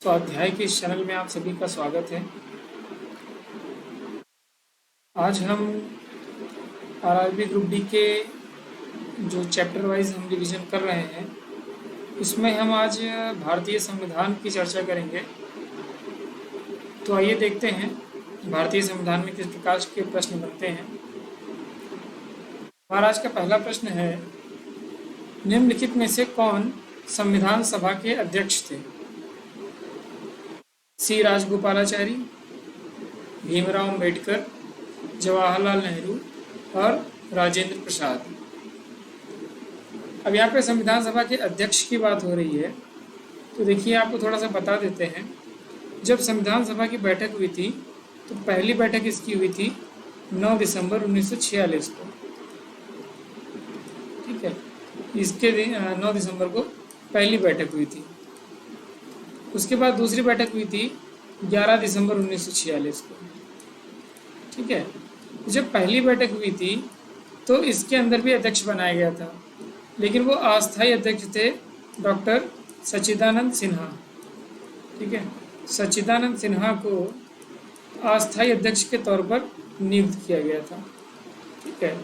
तो अध्याय के इस चैनल में आप सभी का स्वागत है। आज हम आरआरबी ग्रुप डी के जो चैप्टर वाइज हम रिवीजन कर रहे हैं, इसमें हम आज भारतीय संविधान की चर्चा करेंगे। तो आइए देखते हैं भारतीय संविधान में किस प्रकार के प्रश्न बनते हैं। हमारा आज का पहला प्रश्न है, निम्नलिखित में से कौन संविधान सभा के अध्यक्ष थे? सी राजगोपालाचारी, भीमराव अम्बेडकर, जवाहरलाल नेहरू और राजेंद्र प्रसाद। अब यहाँ पे संविधान सभा के अध्यक्ष की बात हो रही है, तो देखिए आपको थोड़ा सा बता देते हैं। जब संविधान सभा की बैठक हुई थी तो पहली बैठक इसकी हुई थी 9 दिसंबर 1946 को। ठीक है, इसके दिन 9 दिसंबर को पहली बैठक हुई थी। उसके बाद दूसरी बैठक हुई थी 11 दिसंबर 1946 को। ठीक है, जब पहली बैठक हुई थी तो इसके अंदर भी अध्यक्ष बनाया गया था, लेकिन वो अस्थायी अध्यक्ष थे डॉक्टर सच्चिदानंद सिन्हा। ठीक है, सच्चिदानंद सिन्हा को अस्थायी अध्यक्ष के तौर पर नियुक्त किया गया था। ठीक है,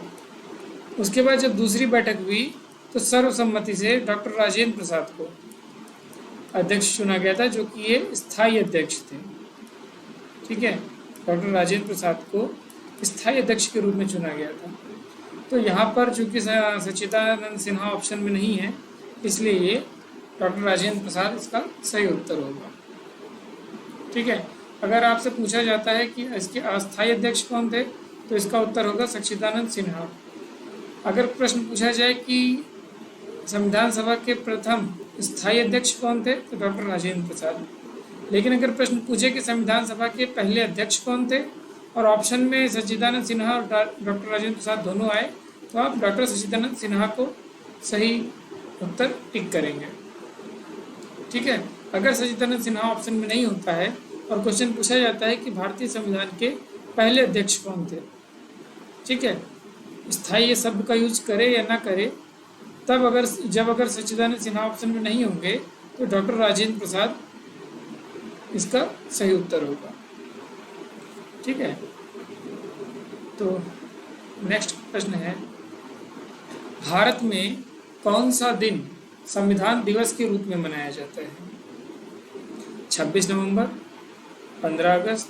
उसके बाद जब दूसरी बैठक हुई तो सर्वसम्मति से डॉक्टर राजेंद्र प्रसाद को अध्यक्ष चुना गया था, जो कि ये स्थायी अध्यक्ष थे। ठीक है, डॉक्टर राजेंद्र प्रसाद को स्थायी अध्यक्ष के रूप में चुना गया था। तो यहाँ पर चूंकि सच्चिदानंद सिन्हा ऑप्शन में नहीं है, इसलिए ये डॉक्टर राजेंद्र प्रसाद इसका सही उत्तर होगा। ठीक है, अगर आपसे पूछा जाता है कि इसके अस्थायी अध्यक्ष कौन थे, तो इसका उत्तर होगा सच्चिदानंद सिन्हा। अगर प्रश्न पूछा जाए कि संविधान सभा के प्रथम स्थायी अध्यक्ष कौन थे, तो डॉक्टर राजेंद्र प्रसाद। लेकिन अगर प्रश्न पूछे कि संविधान सभा के पहले अध्यक्ष कौन थे और ऑप्शन में सच्चिदानंद सिन्हा और डॉक्टर राजेंद्र प्रसाद दोनों आए, तो आप डॉक्टर सच्चिदानंद सिन्हा को सही उत्तर टिक करेंगे। ठीक है, अगर सच्चिदानंद सिन्हा ऑप्शन में नहीं होता है और क्वेश्चन पूछा जाता है कि भारतीय संविधान के पहले अध्यक्ष कौन थे, ठीक है, स्थायी शब्द का यूज करे या ना करे, तब अगर सच्चिदानंद सिन्हा ऑप्शन में नहीं होंगे तो डॉक्टर राजेंद्र प्रसाद इसका सही उत्तर होगा। ठीक है, तो नेक्स्ट प्रश्न है, भारत में कौन सा दिन संविधान दिवस के रूप में मनाया जाता है? 26 नवंबर, 15 अगस्त,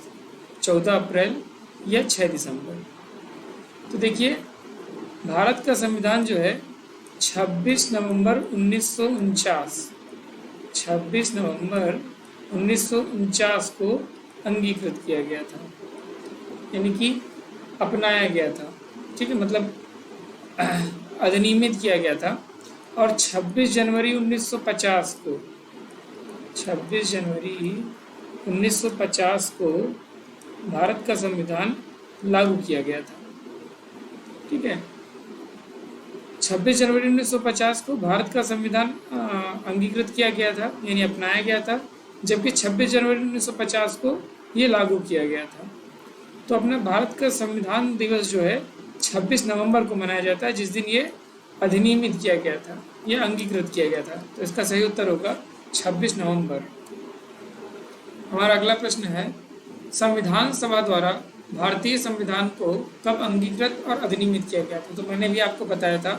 14 अप्रैल या 6 दिसंबर? तो देखिए, भारत का संविधान जो है 26 नवंबर 1949 को अंगीकृत किया गया था, यानी कि अपनाया गया था। ठीक है, मतलब अधिनियमित किया गया था। और 26 जनवरी 1950 को भारत का संविधान लागू किया गया था। ठीक है, 26 जनवरी 1950 को भारत का संविधान अंगीकृत किया गया था, यानी अपनाया गया था, जबकि 26 जनवरी 1950 को ये लागू किया गया था। तो अपना भारत का संविधान दिवस जो है 26 नवंबर को मनाया जाता है, जिस दिन ये अधिनियमित किया गया था, ये अंगीकृत किया गया था। तो इसका सही उत्तर होगा 26 नवंबर। हमारा अगला प्रश्न है, संविधान सभा द्वारा भारतीय संविधान को कब अंगीकृत और अधिनियमित किया गया था? तो मैंने भी आपको बताया था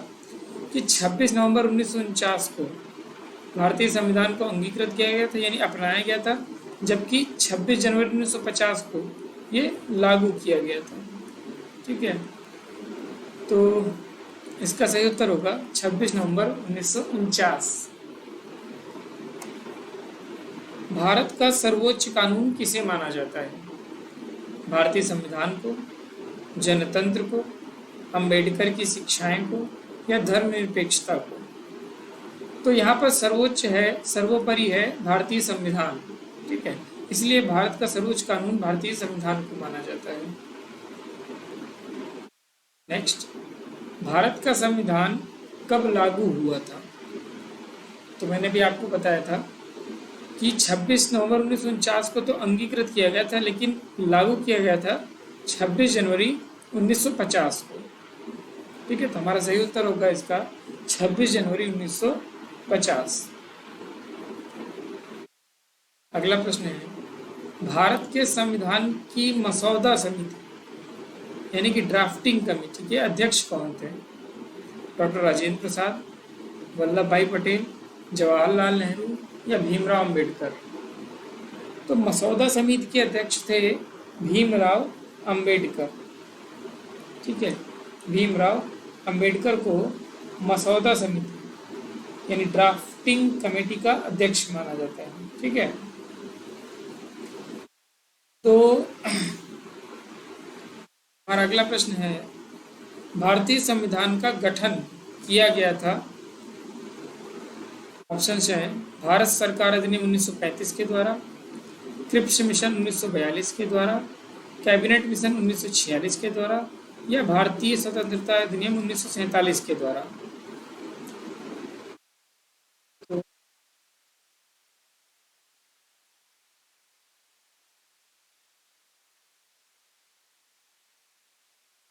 कि 26 नवंबर 1949 को भारतीय संविधान को अंगीकृत किया गया था, यानी अपनाया गया था, जबकि 26 जनवरी 1950 को ये लागू किया गया था। ठीक है, तो इसका सही उत्तर होगा 26 नवंबर 1949। भारत का सर्वोच्च कानून किसे माना जाता है? भारतीय संविधान को, जनतंत्र को, अंबेडकर की शिक्षाएं को या धर्मनिरपेक्षता को? तो यहाँ पर सर्वोच्च है, सर्वोपरि है भारतीय संविधान। ठीक है, इसलिए भारत का सर्वोच्च कानून भारतीय संविधान को माना जाता है। नेक्स्ट, भारत का संविधान कब लागू हुआ था? तो मैंने भी आपको बताया था कि 26 नवंबर 1949 को तो अंगीकृत किया गया था, लेकिन लागू किया गया था 26 जनवरी 1950 को। ठीक है, तो हमारा सही उत्तर होगा इसका 26 जनवरी 1950। अगला प्रश्न है, भारत के संविधान की मसौदा समिति यानी कि ड्राफ्टिंग कमेटी के अध्यक्ष कौन थे? डॉक्टर राजेंद्र प्रसाद, वल्लभ भाई पटेल, जवाहरलाल नेहरू या भीमराव अंबेडकर? तो मसौदा समिति के अध्यक्ष थे भीमराव अंबेडकर। ठीक है, भीमराव अंबेडकर को मसौदा समिति यानी ड्राफ्टिंग कमेटी का अध्यक्ष माना जाता है। ठीक है, तो हमारा अगला प्रश्न है, भारतीय संविधान का गठन किया गया था। ऑप्शन है, भारत सरकार अधिनियम 1935 के द्वारा, क्रिप्स मिशन 1942 के द्वारा, कैबिनेट मिशन 1946 के द्वारा या भारतीय स्वतंत्रता अधिनियम 1947 के द्वारा? तो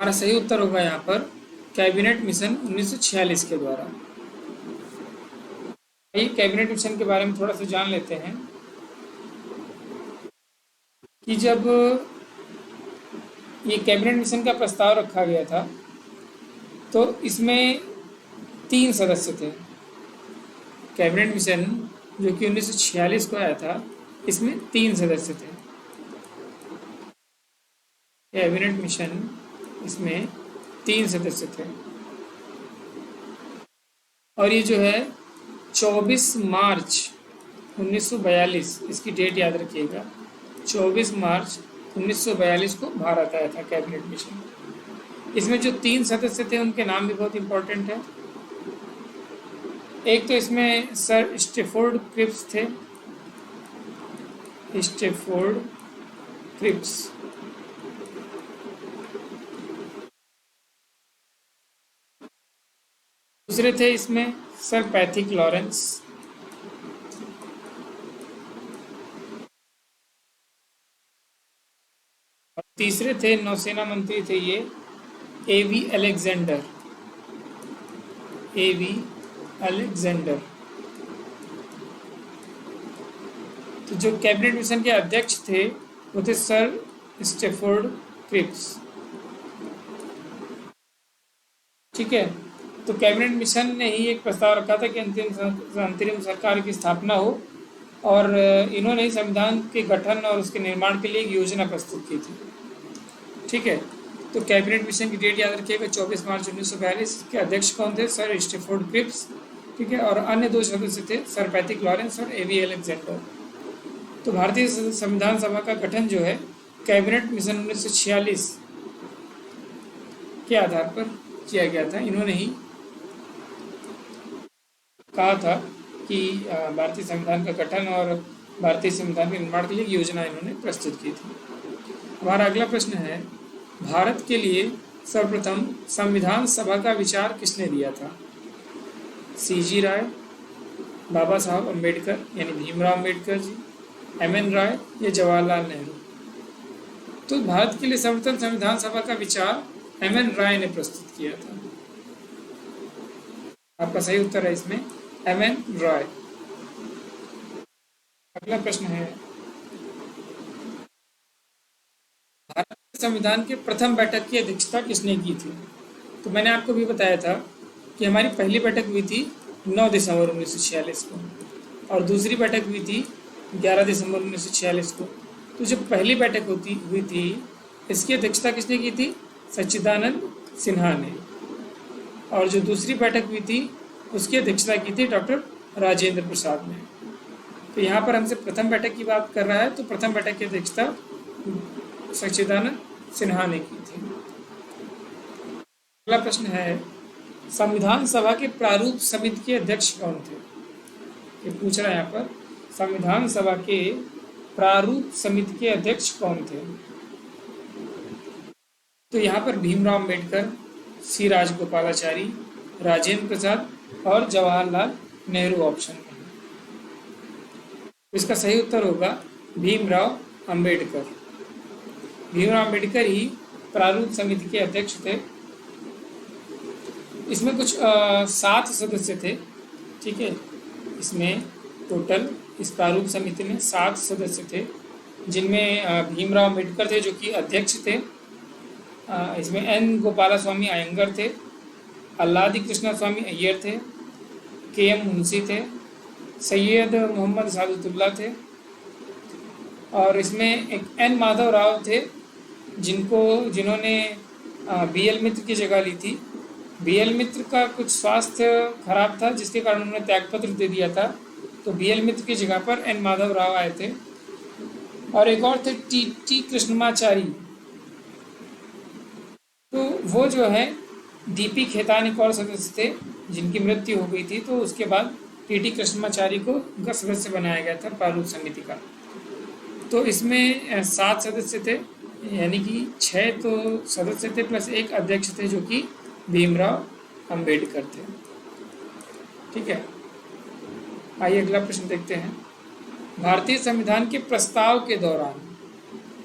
हमारा सही उत्तर होगा यहाँ पर कैबिनेट मिशन 1946 के द्वारा। कैबिनेट मिशन के बारे में थोड़ा सा जान लेते हैं कि जब ये कैबिनेट मिशन का प्रस्ताव रखा गया था तो इसमें 3 सदस्य थे। कैबिनेट मिशन जो कि 1946 को आया था, इसमें 3 सदस्य थे। कैबिनेट मिशन इसमें 3 सदस्य थे और ये जो है 24 मार्च 1942, इसकी डेट याद रखिएगा, 24 मार्च 1942 को भारत आया था कैबिनेट मिशन। इसमें जो 3 सदस्य थे उनके नाम भी बहुत इंपॉर्टेंट है। एक तो इसमें सर स्टेफोर्ड क्रिप्स थे, स्टेफोर्ड क्रिप्स। दूसरे थे इसमें सर पैथिक लॉरेंस, और तीसरे थे नौसेना मंत्री थे ये एवी अलेक्जेंडर, एवी अलेक्जेंडर। तो जो कैबिनेट मिशन के अध्यक्ष थे वो थे सर स्टेफोर्ड क्रिप्स। ठीक है, तो कैबिनेट मिशन ने ही एक प्रस्ताव रखा था कि अंतरिम सरकार की स्थापना हो और इन्होंने ही संविधान के गठन और उसके निर्माण के लिए एक योजना प्रस्तुत की थी। ठीक है, तो कैबिनेट मिशन की डेट याद रखिएगा 24 मार्च 1942 के अध्यक्ष कौन थे? Sir Stafford Cripps. ठीक है, और अन्य 2 सदस्य थे सर पैथिक लॉरेंस और एवी अलेक्जेंडर। तो भारतीय संविधान सभा का गठन जो है कैबिनेट मिशन 1946 के आधार पर किया गया था। इन्होंने ही कहा था कि भारतीय संविधान का गठन और भारतीय संविधान के निर्माण के लिए योजना इन्होंने प्रस्तुत की थी। हमारा अगला प्रश्न है, भारत के लिए सर्वप्रथम संविधान सभा का विचार किसने दिया था? CG राय, बाबा साहब अम्बेडकर यानी भीमराव अम्बेडकर जी, MN राय या जवाहरलाल नेहरू? तो भारत के लिए सर्वप्रथम संविधान सभा का विचार MN राय ने प्रस्तुत किया था। आपका सही उत्तर है इसमें MN राय। अगला प्रश्न है, भारत के संविधान के प्रथम बैठक की अध्यक्षता किसने की थी? तो मैंने आपको भी बताया था कि हमारी पहली बैठक हुई थी 9 दिसंबर 1946 को और दूसरी बैठक हुई थी 11 दिसंबर 1946 को। तो जो पहली बैठक हुई थी इसकी अध्यक्षता किसने की थी? सच्चिदानंद सिन्हा ने। और जो दूसरी बैठक हुई थी उसकी अध्यक्षता की थी डॉक्टर राजेंद्र प्रसाद ने। तो यहाँ पर हमसे प्रथम बैठक की बात कर रहा है, तो प्रथम बैठक की अध्यक्षता सच्चिदानंद सिन्हा ने की थी। अगला प्रश्न है, संविधान सभा के प्रारूप समिति के अध्यक्ष कौन थे? ये पूछ रहा है यहाँ पर, संविधान सभा के प्रारूप समिति के अध्यक्ष कौन थे? तो यहाँ पर भीमराव अम्बेडकर, सी राजगोपालाचारी, राजेंद्र प्रसाद और जवाहरलाल नेहरू ऑप्शन में। इसका सही उत्तर होगा भीमराव अम्बेडकर। भीमराव अम्बेडकर ही प्रारूप समिति के अध्यक्ष थे। इसमें कुछ 7 सदस्य थे। ठीक है, इसमें टोटल इस प्रारूप समिति में 7 सदस्य थे, जिनमें भीमराव अम्बेडकर थे जो कि अध्यक्ष थे। इसमें एन गोपालास्वामी अयंगर थे, अल्लादी कृष्णा स्वामी अय्यर थे, के एम मुंशी थे, सैयद मोहम्मद सादुल्ला थे, और इसमें एक एन माधव राव थे जिन्होंने बी एल मित्र की जगह ली थी। बी एल मित्र का कुछ स्वास्थ्य खराब था जिसके कारण उन्होंने त्यागपत्र दे दिया था, तो बी एल मित्र की जगह पर एन माधव राव आए थे। और एक और थे टी कृष्णमाचारी, तो वो जो है डीपी खेतान एक और सदस्य थे जिनकी मृत्यु हो गई थी, तो उसके बाद टी कृष्णमाचारी को उनका सदस्य बनाया गया था प्रारूप समिति का। तो इसमें 7 सदस्य थे, यानी कि 6 तो सदस्य थे प्लस एक अध्यक्ष थे जो कि भीमराव अंबेडकर थे। ठीक है, आइए अगला प्रश्न देखते हैं। भारतीय संविधान के प्रस्ताव के दौरान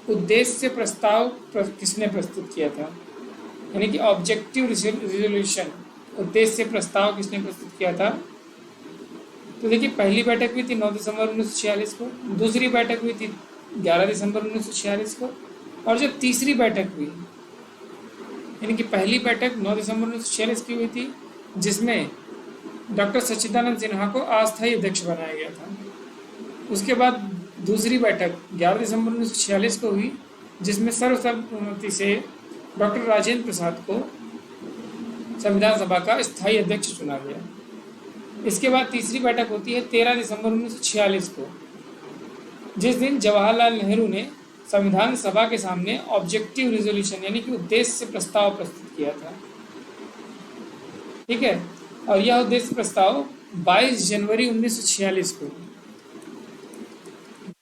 उद्देश्य प्रस्ताव किसने प्रस्तुत किया था, यानी कि ऑब्जेक्टिव रिजोल्यूशन, उद्देश्य प्रस्ताव किसने प्रस्तुत किया था? तो देखिए, पहली बैठक हुई थी 9 दिसंबर 1946 को, दूसरी बैठक हुई थी 11 दिसंबर 1946 को, और जब तीसरी बैठक हुई, यानी कि पहली बैठक 9 दिसंबर 1946 की हुई थी, जिसमें डॉक्टर सच्चिदानंद सिन्हा को अस्थायी अध्यक्ष बनाया गया था। उसके बाद दूसरी बैठक 11 दिसंबर 1946 को हुई, जिसमें सर्वसम्मति से डॉक्टर राजेंद्र प्रसाद को संविधान सभा का स्थायी अध्यक्ष चुना गया। इसके बाद तीसरी बैठक होती है 13 दिसंबर 1946 को, जिस दिन जवाहरलाल नेहरू ने संविधान सभा के सामने ऑब्जेक्टिव रिजोल्यूशन यानी कि उद्देश्य प्रस्ताव प्रस्तुत किया था। ठीक है, और यह उद्देश्य प्रस्ताव 22 जनवरी 1946 को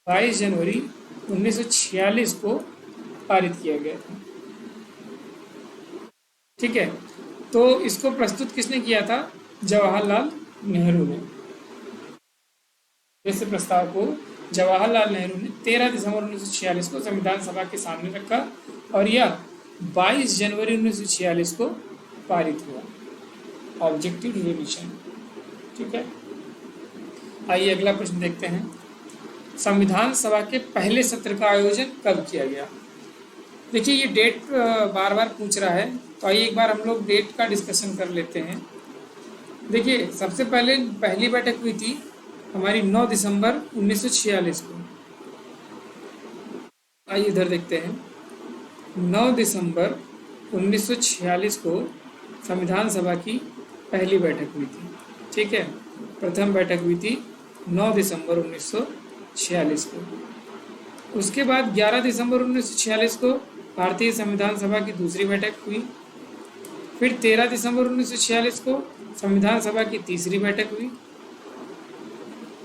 22 जनवरी 1946 को पारित किया गया था। ठीक है, तो इसको प्रस्तुत किसने किया था? जवाहरलाल नेहरू ने। इस प्रस्ताव को जवाहरलाल नेहरू ने 13 दिसंबर 1946 को संविधान सभा के सामने रखा और यह 22 जनवरी 1946 को पारित हुआ, ऑब्जेक्टिव रिजोल्यूशन। ठीक है, आइए अगला प्रश्न देखते हैं। संविधान सभा के पहले सत्र का आयोजन कब किया गया? देखिए, ये डेट बार बार पूछ रहा है, तो आइए एक बार हम लोग डेट का डिस्कशन कर लेते हैं। देखिए, सबसे पहले पहली बैठक हुई थी हमारी 9 दिसंबर 1946 को। आइए इधर देखते हैं। 9 दिसंबर 1946 को संविधान सभा की पहली बैठक हुई थी। ठीक है, प्रथम बैठक हुई थी 9 दिसंबर 1946 को। उसके बाद 11 दिसंबर 1946 को भारतीय संविधान सभा की दूसरी बैठक हुई। फिर 13 दिसंबर 1946 को संविधान सभा की तीसरी बैठक हुई।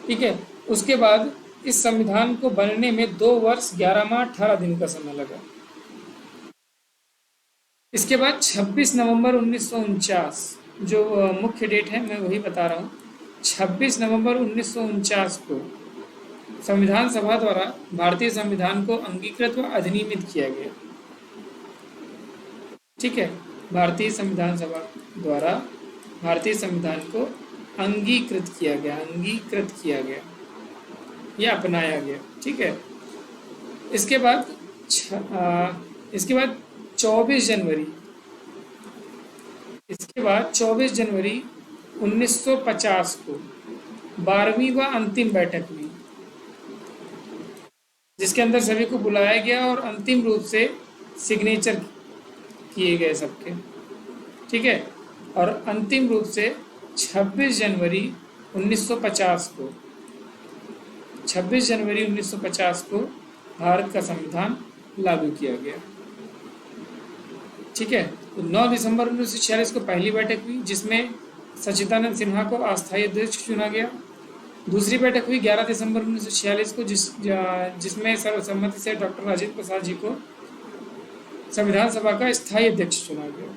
ठीक है, उसके बाद इस संविधान को बनने में 2 वर्ष 11 माह 18 दिन का समय लगा। इसके बाद 26 नवंबर 1949, जो मुख्य डेट है मैं वही बता रहा हूँ, 26 नवंबर 1949 को संविधान सभा द्वारा भारतीय संविधान को अंगीकृत व अधिनियमित किया गया। ठीक है, भारतीय संविधान सभा द्वारा भारतीय संविधान को अंगीकृत किया गया या अपनाया गया। ठीक है, इसके बाद 24 जनवरी 1950 को 12वीं व अंतिम बैठक हुई, जिसके अंदर सभी को बुलाया गया और अंतिम रूप से सिग्नेचर किए गए सबके। ठीक है, और अंतिम रूप से 26 जनवरी 1950 को भारत का संविधान लागू किया गया। ठीक है, तो 9 दिसंबर 1946 को पहली बैठक हुई, जिसमें सच्चिदानंद सिन्हा को अस्थायी अध्यक्ष चुना गया। दूसरी बैठक हुई 11 दिसंबर 1946 को, जिसमें सर्वसम्मति से डॉक्टर राजेंद्र प्रसाद जी को संविधान सभा का स्थायी अध्यक्ष चुना गया।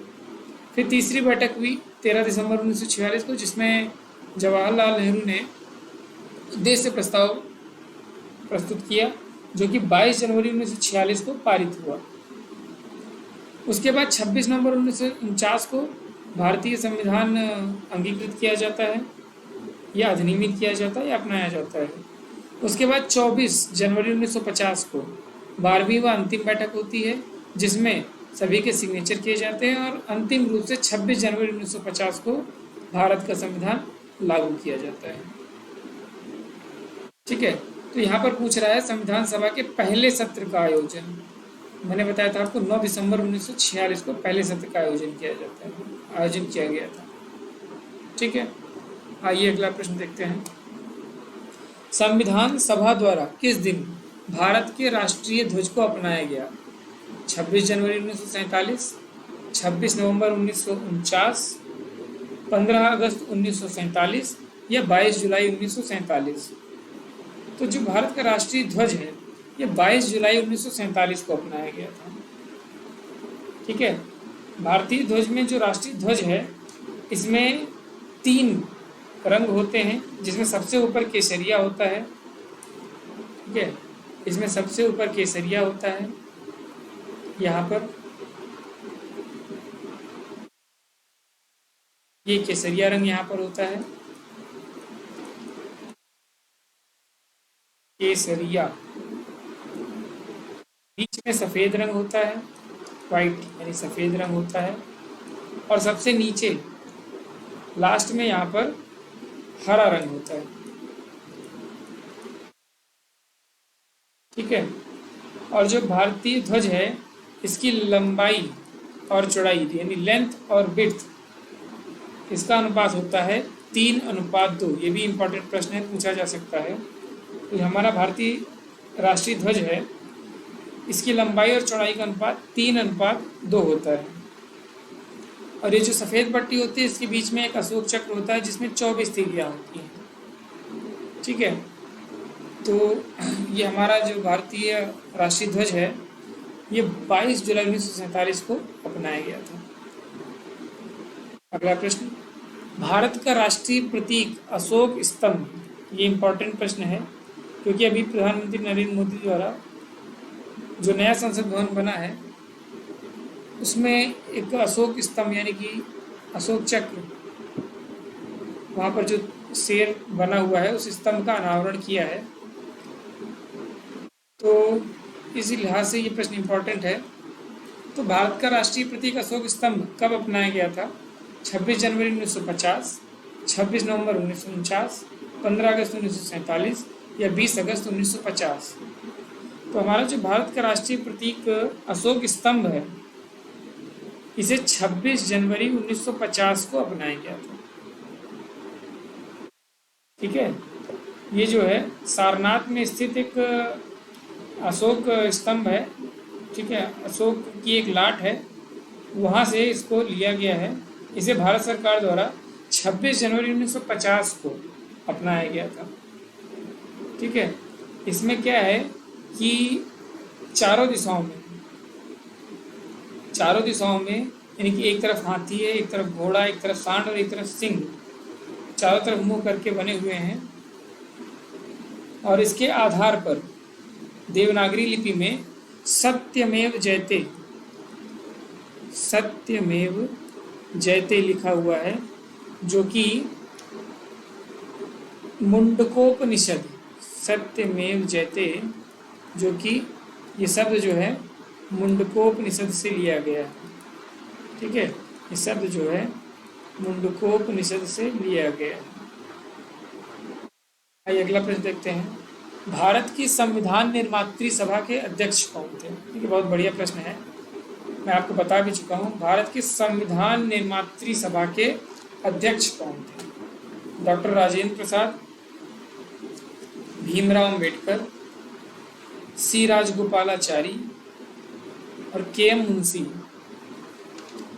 फिर तीसरी बैठक हुई 13 दिसंबर 1946 को, जिसमें जवाहरलाल नेहरू ने उद्देश्य प्रस्ताव प्रस्तुत किया, जो कि 22 जनवरी 1946 को पारित हुआ। उसके बाद 26 नवंबर 1949 को भारतीय संविधान अंगीकृत किया जाता है या अधिनियमित किया जाता है या अपनाया जाता है। उसके बाद 24 जनवरी 1950 को 12वीं व अंतिम बैठक होती है, जिसमें सभी के सिग्नेचर किए जाते हैं और अंतिम रूप से 26 जनवरी 1950 को भारत का संविधान लागू किया जाता है। ठीक है, तो यहाँ पर पूछ रहा है संविधान सभा के पहले सत्र का आयोजन। मैंने बताया था आपको 9 दिसंबर 1946 को पहले सत्र का आयोजन किया गया था। ठीक है, आइए अगला प्रश्न देखते हैं। संविधान सभा द्वारा किस दिन भारत के राष्ट्रीय ध्वज को अपनाया गया? 26 जनवरी 1947, 26 नवंबर 1949, 15 अगस्त 1947 या 22 जुलाई 1947? तो जो भारत का राष्ट्रीय ध्वज है ये 22 जुलाई 1947 को अपनाया गया था। ठीक है, भारतीय ध्वज में जो राष्ट्रीय ध्वज है इसमें 3 रंग होते हैं, जिसमें सबसे ऊपर केसरिया होता है। ठीक है, इसमें सबसे ऊपर केसरिया होता है, यहाँ पर ये केसरिया रंग यहाँ पर होता है, केसरिया। बीच में सफ़ेद रंग होता है, वाइट यानी सफ़ेद रंग होता है, और सबसे नीचे लास्ट में यहाँ पर हरा रंग होता है। ठीक है, और जो भारतीय ध्वज है इसकी लंबाई और चौड़ाई यानी लेंथ और विड्थ, इसका अनुपात होता है 3:2। ये भी इम्पोर्टेंट प्रश्न है, पूछा जा सकता है। तो हमारा भारतीय राष्ट्रीय ध्वज है, इसकी लंबाई और चौड़ाई का अनुपात 3:2 होता है। और ये जो सफ़ेद पट्टी होती है इसके बीच में एक अशोक चक्र होता है जिसमें 24 तीलियाँ होती हैं। ठीक है, तो ये हमारा जो भारतीय राष्ट्रीय ध्वज है ये 22 जुलाई 1947 को अपनाया गया था। अगला प्रश्न, भारत का राष्ट्रीय प्रतीक अशोक स्तंभ। ये इम्पोर्टेंट प्रश्न है क्योंकि अभी प्रधानमंत्री नरेंद्र मोदी द्वारा जो नया संसद भवन बना है उसमें एक अशोक स्तंभ यानी कि अशोक चक्र, वहाँ पर जो शेर बना हुआ है उस स्तंभ का अनावरण किया है। तो इसी लिहाज से ये प्रश्न इम्पोर्टेंट है। तो भारत का राष्ट्रीय प्रतीक अशोक स्तंभ कब अपनाया गया था? 26 जनवरी 1950, 26 नवंबर 1949, 15 अगस्त 1947 या 20 अगस्त 1950? तो हमारा जो भारत का राष्ट्रीय प्रतीक अशोक स्तंभ है इसे 26 जनवरी 1950 को अपनाया गया था। ठीक है, ये जो है सारनाथ में स्थित एक अशोक स्तंभ है। ठीक है, अशोक की एक लाट है, वहाँ से इसको लिया गया है। इसे भारत सरकार द्वारा 26 जनवरी 1950 को अपनाया गया था। ठीक है, इसमें क्या है कि चारों दिशाओं में यानी कि एक तरफ हाथी है, एक तरफ घोड़ा, एक तरफ सांड और एक तरफ सिंह, चारों तरफ मुंह करके बने हुए हैं। और इसके आधार पर देवनागरी लिपि में सत्यमेव जयते लिखा हुआ है, जो कि मुंडकोपनिषद, सत्यमेव जयते, जो कि ये शब्द जो है मुंडकोपनिषद से लिया गया है। ठीक है, ये शब्द जो है मुंडकोपनिषद से लिया गया है। आइए अगला प्रश्न देखते हैं। भारत की संविधान निर्मात्री सभा के अध्यक्ष कौन थे? ठीक है, बहुत बढ़िया प्रश्न है, मैं आपको बता भी चुका हूँ। भारत की संविधान निर्मात्री सभा के अध्यक्ष कौन थे? डॉक्टर राजेंद्र प्रसाद, भीमराव अम्बेडकर, सी राजगोपालाचारी और के.एम. मुंशी।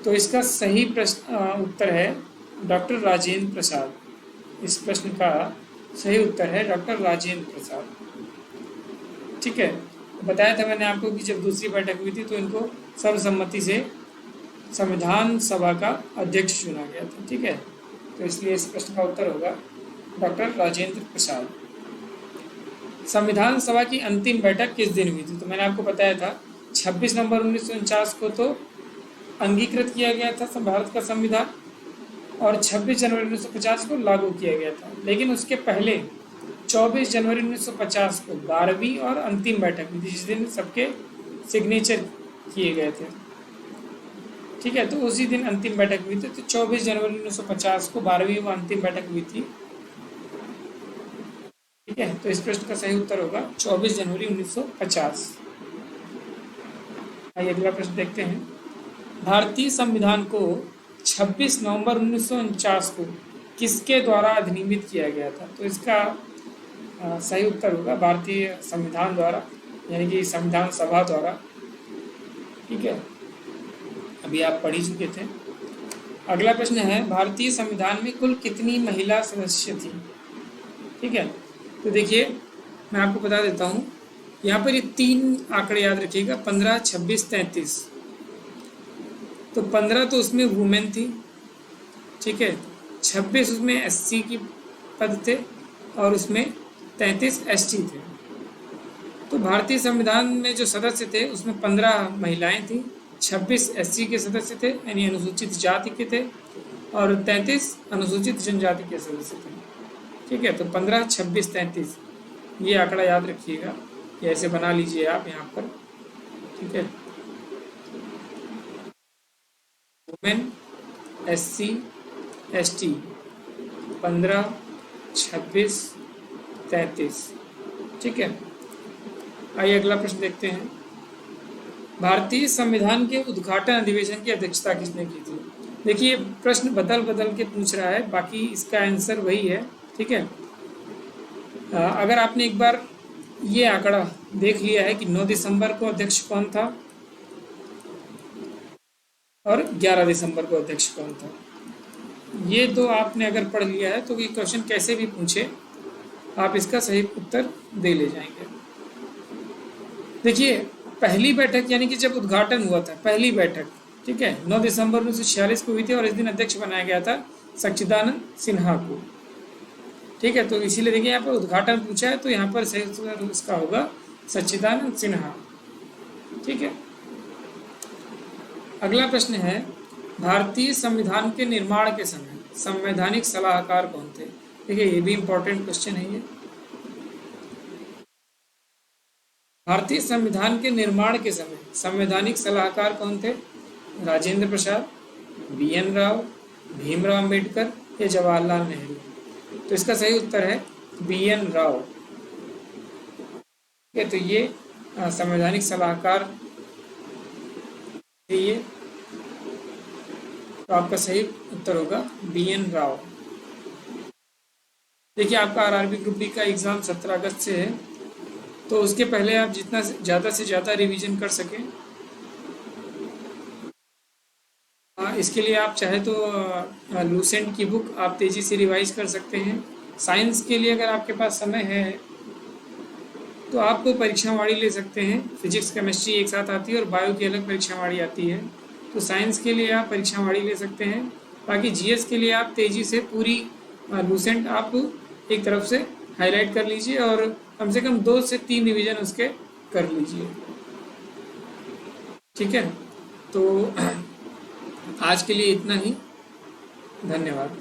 तो इसका सही उत्तर है डॉक्टर राजेंद्र प्रसाद। इस प्रश्न का सही उत्तर है डॉक्टर राजेंद्र प्रसाद। ठीक है, बताया था मैंने आपको कि जब दूसरी बैठक हुई थी तो इनको सर्वसम्मति से संविधान सभा का अध्यक्ष चुना गया था। ठीक है, तो इसलिए इस प्रश्न का उत्तर होगा डॉक्टर राजेंद्र प्रसाद। संविधान सभा की अंतिम बैठक किस दिन हुई थी? तो मैंने आपको बताया था 26 नवंबर 1949 को तो अंगीकृत किया गया था भारत का संविधान, और 26 जनवरी 1950 को लागू किया गया था। लेकिन उसके पहले 24 जनवरी 1950 को 12वीं और अंतिम बैठक हुई थी, जिस दिन सबके सिग्नेचर किए गए थे। ठीक है, तो उसी दिन अंतिम बैठक हुई थी। तो 24 जनवरी 1950 को 12वीं व अंतिम बैठक हुई थी। ठीक है, तो इस प्रश्न का सही उत्तर होगा 24 जनवरी 1950। आइए अगला प्रश्न देखते हैं। भारतीय संविधान को 26 नवंबर 1949 को किसके द्वारा अधिनियमित किया गया था? तो इसका सही उत्तर होगा भारतीय संविधान द्वारा, यानी कि संविधान सभा द्वारा। ठीक है, अभी आप पढ़ ही चुके थे। अगला प्रश्न है, भारतीय संविधान में कुल कितनी महिला सदस्य थी? ठीक है, तो देखिए मैं आपको बता देता हूँ, यहाँ पर ये 3 आंकड़े याद रखिएगा, 15, 26, 33। तो 15 तो उसमें वुमेन थी। ठीक है, 26 उसमें एससी की पद थे और उसमें 33 एसटी थे। तो भारतीय संविधान में जो सदस्य थे उसमें 15 महिलाएं थी, 26 एससी के सदस्य थे यानी अनुसूचित जाति के थे, और 33 अनुसूचित जनजाति के सदस्य थे। ठीक है, तो 15, 26, 33 ये आंकड़ा याद रखिएगा, ये ऐसे बना लीजिए आप यहाँ पर। ठीक है, वुमेन, एससी, एसटी 15, 26, 33। ठीक है, आइए अगला प्रश्न देखते हैं। भारतीय संविधान के उद्घाटन अधिवेशन की अध्यक्षता किसने की थी? देखिए प्रश्न बदल बदल के पूछ रहा है, बाकी इसका आंसर वही है। ठीक है, अगर आपने एक बार ये आंकड़ा देख लिया है कि 9 दिसंबर को अध्यक्ष कौन था और 11 दिसंबर को अध्यक्ष कौन था, ये तो आपने अगर पढ़ लिया है तो ये क्वेश्चन कैसे भी पूछे आप इसका सही उत्तर दे ले जाएंगे। देखिए पहली बैठक यानी कि जब उद्घाटन हुआ था, पहली बैठक, ठीक है, 9 दिसंबर 1946 को हुई थी और इस दिन अध्यक्ष बनाया गया था सच्चिदानंद सिन्हा को। ठीक है, तो इसीलिए देखिए यहाँ पर उद्घाटन पूछा है, तो यहाँ पर सही उत्तर इसका होगा सच्चिदानंद सिन्हा। ठीक है, अगला प्रश्न है, भारतीय संविधान के निर्माण के समय संवैधानिक सलाहकार कौन थे? देखिए ये भी इंपॉर्टेंट क्वेश्चन है ये। भारतीय संविधान के निर्माण के समय संवैधानिक सलाहकार कौन थे? राजेंद्र प्रसाद, BN राव, भीमराव अंबेडकर या जवाहरलाल नेहरू? तो इसका सही उत्तर है BN राव। ठीक है, तो ये संवैधानिक सलाहकार ये, तो आपका सही उत्तर होगा BN राव। देखिए आपका RRB ग्रुप डी का एग्ज़ाम 17 अगस्त से है, तो उसके पहले आप जितना ज़्यादा से ज़्यादा रिवीजन कर सकें, इसके लिए आप चाहे तो लूसेंट की बुक आप तेज़ी से रिवाइज कर सकते हैं। साइंस के लिए अगर आपके पास समय है तो आप परीक्षावाड़ी ले सकते हैं। फिजिक्स केमिस्ट्री एक साथ आती है और बायो की अलग परीक्षावाड़ी आती है, तो साइंस के लिए आप परीक्षावाड़ी ले सकते हैं। बाकी GS के लिए आप तेज़ी से पूरी लूसेंट आप एक तरफ से हाईलाइट कर लीजिए और कम से कम 2 से 3 रिवीजन उसके कर लीजिए। ठीक है, तो आज के लिए इतना ही, धन्यवाद।